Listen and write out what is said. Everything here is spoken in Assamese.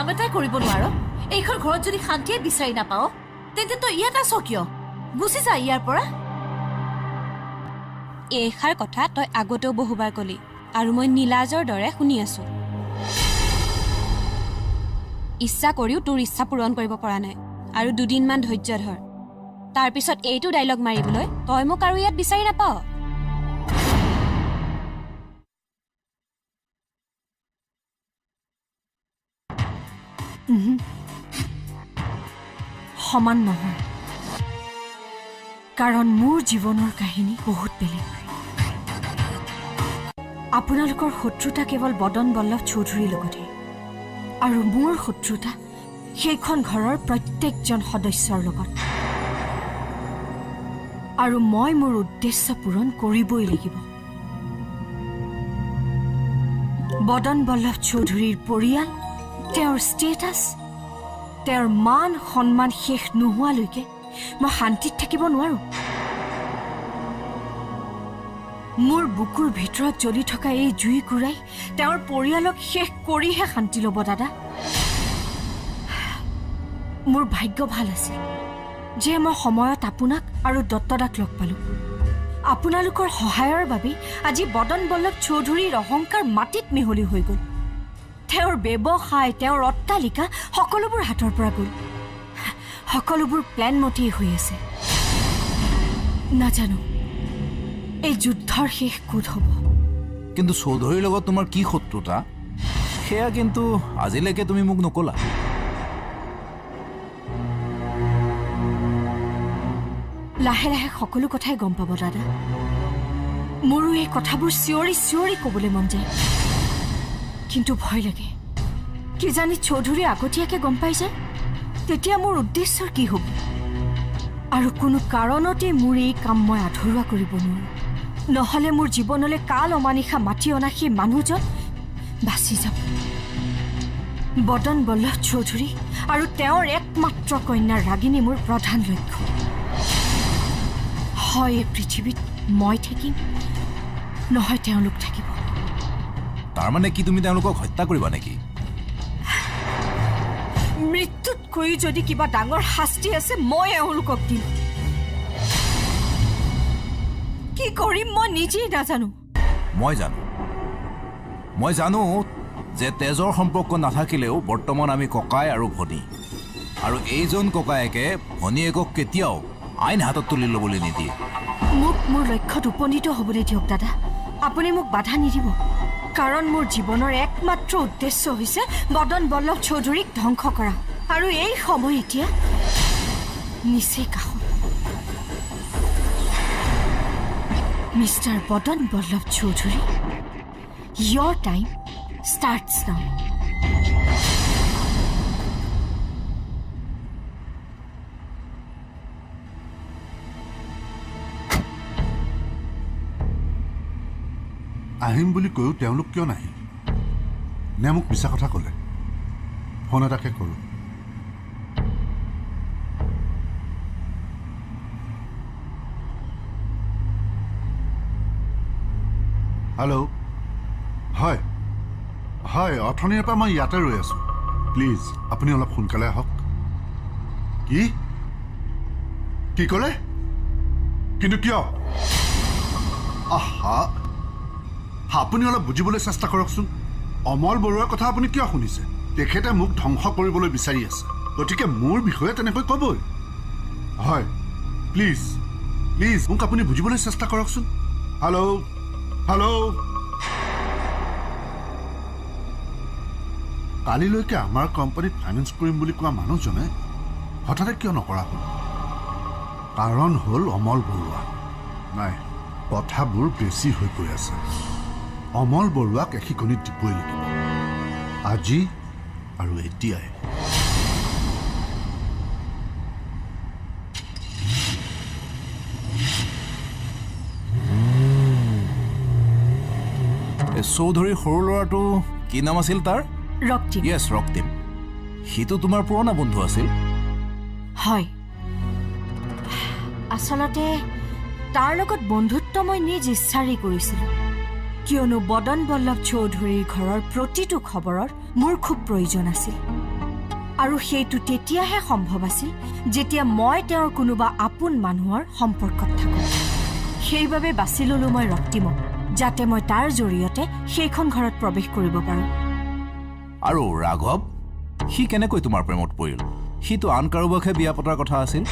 কাম এটাই কৰিব নোৱাৰ এইখন ঘৰত যদি শান্তিয়ে বিচাৰি নাপাও তেন্তে তই ইয়াত আছ কিয় গুচি যা ইয়াৰ পৰা এইষাৰ কথা তই আগতেও বহুবাৰ কলি আৰু মই নীলাজৰ দৰে শুনি আছো ইচ্ছা কৰিও তোৰ ইচ্ছা পূৰণ কৰিব পৰা নাই আৰু দুদিনমান ধৈৰ্য ধৰ তাৰ পিছত এইটো ডায়লগ মাৰিবলৈ তই মোক আৰু ইয়াত বিচাৰি নাপাও সমান নহয় কাৰণ মোৰ জীৱনৰ কাহিনী বহুত বেলেগ আপোনালোকৰ শত্ৰুতা কেৱল বদন বল্লভ চৌধুৰীৰ লগতে আৰু মোৰ শত্ৰুতা সেইখন ঘৰৰ প্ৰত্যেকজন সদস্যৰ লগত আৰু মই মোৰ উদ্দেশ্য পূৰণ কৰিবই লাগিব বদন বল্লভ চৌধুৰীৰ পৰিয়াল তেওঁৰ ষ্টেটাছ তেওঁৰ মান সন্মান শেষ নোহোৱালৈকে মই শান্তিত থাকিব নোৱাৰো মোৰ বুকুৰ ভিতৰত জ্বলি থকা এই জুই কুৰাই তেওঁৰ পৰিয়ালক শেষ কৰিহে শান্তি ল'ব দাদা মোৰ ভাগ্য ভাল আছিল যে মই সময়ত আপোনাক আৰু দত্তদাক লগ পালো আপোনালোকৰ সহায়ৰ বাবে আজি বদন বল্লভ চৌধুৰীৰ অহংকাৰ মাটিত মিহলি হৈ গ'ল তেওঁৰ ব্যৱসায় তেওঁৰ অট্টালিকা সকলোবোৰ হাতৰ পৰা গ'ল সকলোবোৰ প্লেন মতেই হৈ আছে নাজানো এই যুদ্ধৰ শেষ ক'ত হ'ব কিন্তু চৌধুৰীৰ লগত তোমাৰ কি শত্ৰুতা সেয়া কিন্তু আজিলৈকে তুমি মোক নকলা লাহে লাহে সকলো কথাই গম পাব দাদা মোৰো এই কথাবোৰ চিঞৰি চিঞৰি ক'বলৈ মন যায় কিন্তু ভয় লাগে কিজানি চৌধুৰী আগতীয়াকৈ গম পাই যায় তেতিয়া মোৰ উদ্দেশ্যৰ কি হ'ব আৰু কোনো কাৰণতে মোৰ এই কাম মই আধৰুৱা কৰিব নোৱাৰো নহ'লে মোৰ জীৱনলৈ কাল অমানিশা মাতি অনা সেই মানুহজন বাচি যাব বদন বল্লভ চৌধুৰী আৰু তেওঁৰ একমাত্ৰ কন্যা ৰাগিনী মোৰ প্ৰধান লক্ষ্য হয় এই পৃথিৱীত মই থাকিম নহয় তেওঁলোক থাকিব তাৰমানে কি তুমি তেওঁলোকক হত্যা কৰিবা নেকি মৃত্যুতকৈ যদি কিবা ডাঙৰ শাস্তি আছে মই এওঁলোকক দিম কি কৰিম মই নিজেই নাজানো মই জানো যে তেজৰ সম্পৰ্ক নাথাকিলেও বৰ্তমান আমি ককাই আৰু ভনী আৰু এইজন ককায়েকে ভনীয়েকক কেতিয়াও আইন হাতত তুলি ল'বলৈ নিদিয়ে মোক মোৰ লক্ষ্যত উপনীত হ'বলৈ দিয়ক দাদা আপুনি মোক বাধা নিদিব কাৰণ মোৰ জীৱনৰ একমাত্ৰ উদ্দেশ্য হৈছে বদন বল্লভ চৌধুৰীক ধ্বংস কৰা আৰু এই সময় এতিয়া নিচেই কাষত mister Badan Ballabh Choudhury your time starts now আহিম বুলি কৈও তেওঁলোক কিয় নাহিল নে মোক মিছা কথা ক'লে ফোন এটাকে কৰোঁ হেল্ল' হয় হয় অথনিৰ পৰা মই ইয়াতে ৰৈ আছোঁ প্লিজ আপুনি অলপ সোনকালে আহক কি ক'লে কিন্তু কিয় আহা আপুনি অলপ বুজিবলৈ চেষ্টা কৰকচোন অমল বৰুৱাৰ কথা আপুনি কিয় শুনিছে তেখেতে মোক ধ্বংস কৰিবলৈ বিচাৰি আছে গতিকে মোৰ বিষয়ে তেনেকৈ ক'বই হয় প্লিজ মোক আপুনি বুজিবলৈ চেষ্টা কৰকচোন হেল্ল' কালিলৈকে আমাৰ কোম্পানীত ফাইনেন্স কৰিম বুলি কোৱা মানুহজনে হঠাতে কিয় নকৰা হ'ল কাৰণ হ'ল অমল বৰুৱা নাই কথাবোৰ বেছি হৈ গৈ আছে অমল বৰুৱাক এশিকণিত দিবই লাগিব আজি আৰু এতিয়াই চৌধুৰীৰ সৰু ল'ৰাটো কি নাম আছিল তাৰ ৰক্তিম য়েছ ৰক্তিম সিটো তোমাৰ পুৰণা বন্ধু আছিল হয় আচলতে তাৰ লগত বন্ধুত্ব মই নিজ ইচ্ছাৰে কৰিছিলোঁ কিয়নো বদন বল্লভ চৌধুৰীৰ ঘৰৰ প্ৰতিটো খবৰৰ মোৰ খুব প্ৰয়োজন আছিল আৰু সেইটো তেতিয়াহে সম্ভৱ আছিল যেতিয়া মই তেওঁৰ কোনোবা আপোন মানুহৰ সম্পৰ্কত থাকোঁ সেইবাবে বাছি ল'লোঁ মই ৰক্তিমক যাতে মই তাৰ জৰিয়তে সেইখন ঘৰত প্ৰৱেশ কৰিব পাৰোঁ আৰু ৰাঘৱ সি কেনেকৈ তোমাৰ প্ৰেমত পৰিল সিটো আন কাৰোবাকহে বিয়া পতাৰ কথা আছিল